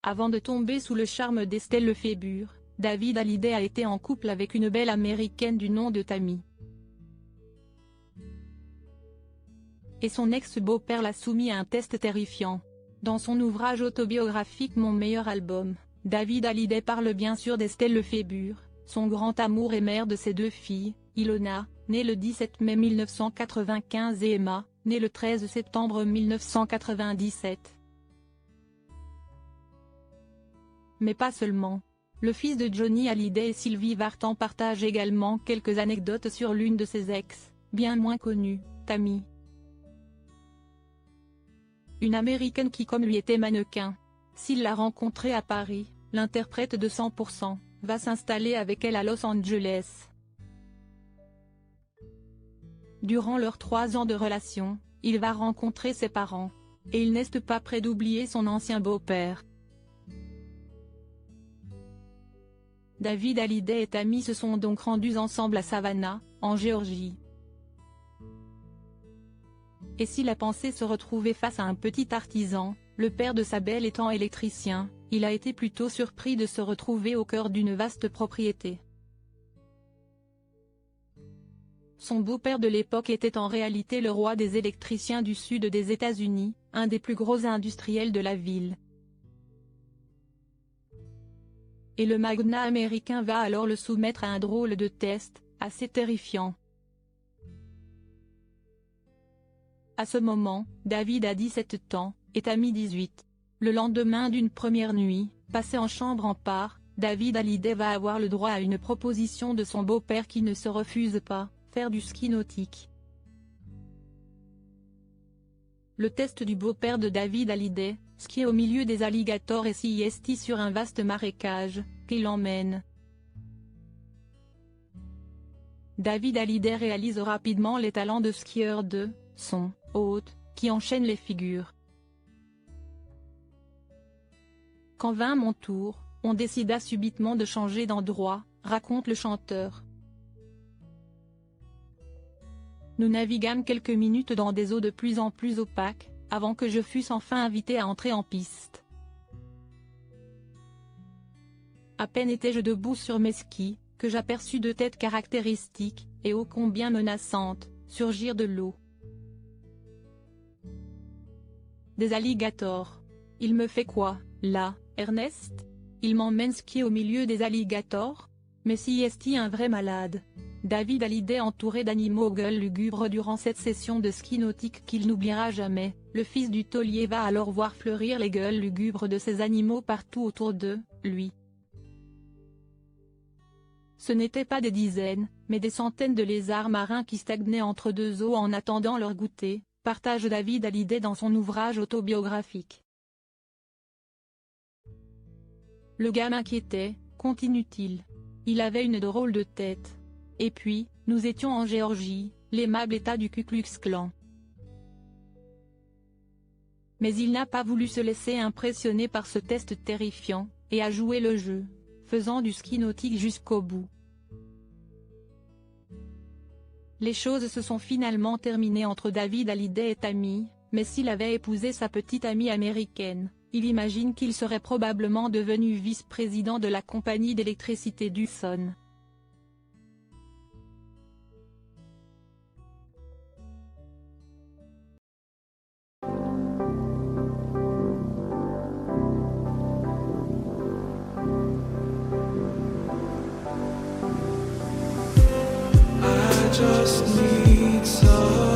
Avant de tomber sous le charme d'Estelle Lefébure, David Hallyday a été en couple avec une belle américaine du nom de Tammy. Et son ex-beau-père l'a soumis à un test terrifiant. Dans son ouvrage autobiographique Mon meilleur album, David Hallyday parle bien sûr d'Estelle Lefébure, son grand amour et mère de ses deux filles, Ilona, née le 17 mai 1995 et Emma, née le 13 septembre 1997. Mais pas seulement. Le fils de Johnny Hallyday et Sylvie Vartan partagent également quelques anecdotes sur l'une de ses ex, bien moins connue, Tammy. Une américaine qui comme lui était mannequin. S'il l'a rencontrée à Paris, l'interprète de 100% va s'installer avec elle à Los Angeles. Durant leurs 3 ans de relation, il va rencontrer ses parents. Et il n'est pas près d'oublier son ancien beau-père. David Hallyday et Tammy se sont donc rendus ensemble à Savannah, en Géorgie. Et s'il a pensé se retrouver face à un petit artisan, le père de sa belle étant électricien, il a été plutôt surpris de se retrouver au cœur d'une vaste propriété. Son beau-père de l'époque était en réalité le roi des électriciens du sud des États-Unis, un des plus gros industriels de la ville. Et le magnat américain va alors le soumettre à un drôle de test, assez terrifiant. À ce moment, David a 17 ans, et Tammy 18. Le lendemain d'une première nuit, passée en chambre en part, David Hallyday va avoir le droit à une proposition de son beau-père qui ne se refuse pas, faire du ski nautique. Le test du beau-père de David Hallyday, skier au milieu des alligators et sieste sur un vaste marécage, qui l'emmène. David Hallyday réalise rapidement les talents de skieur de son hôte, qui enchaîne les figures. Quand vint mon tour, on décida subitement de changer d'endroit, raconte le chanteur. Nous naviguâmes quelques minutes dans des eaux de plus en plus opaques, avant que je fusse enfin invité à entrer en piste. À peine étais-je debout sur mes skis, que j'aperçus 2 têtes caractéristiques, et ô combien menaçantes, surgir de l'eau. Des alligators. Il me fait quoi, là, Ernest? Il m'emmène skier au milieu des alligators? Mais si est-il un vrai malade? David Hallyday entouré d'animaux aux gueules lugubres durant cette session de ski nautique qu'il n'oubliera jamais, le fils du taulier va alors voir fleurir les gueules lugubres de ces animaux partout autour de lui. Ce n'étaient pas des dizaines, mais des centaines de lézards marins qui stagnaient entre 2 eaux en attendant leur goûter, partage David Hallyday dans son ouvrage autobiographique. Le gars m'inquiétait, continue-t-il. Il avait une drôle de tête. Et puis, nous étions en Géorgie, l'aimable état du Ku Klux Klan. Mais il n'a pas voulu se laisser impressionner par ce test terrifiant, et a joué le jeu, faisant du ski nautique jusqu'au bout. Les choses se sont finalement terminées entre David Hallyday et Tammy, mais s'il avait épousé sa petite amie américaine, il imagine qu'il serait probablement devenu vice-président de la compagnie d'électricité d'Hudson. Just need some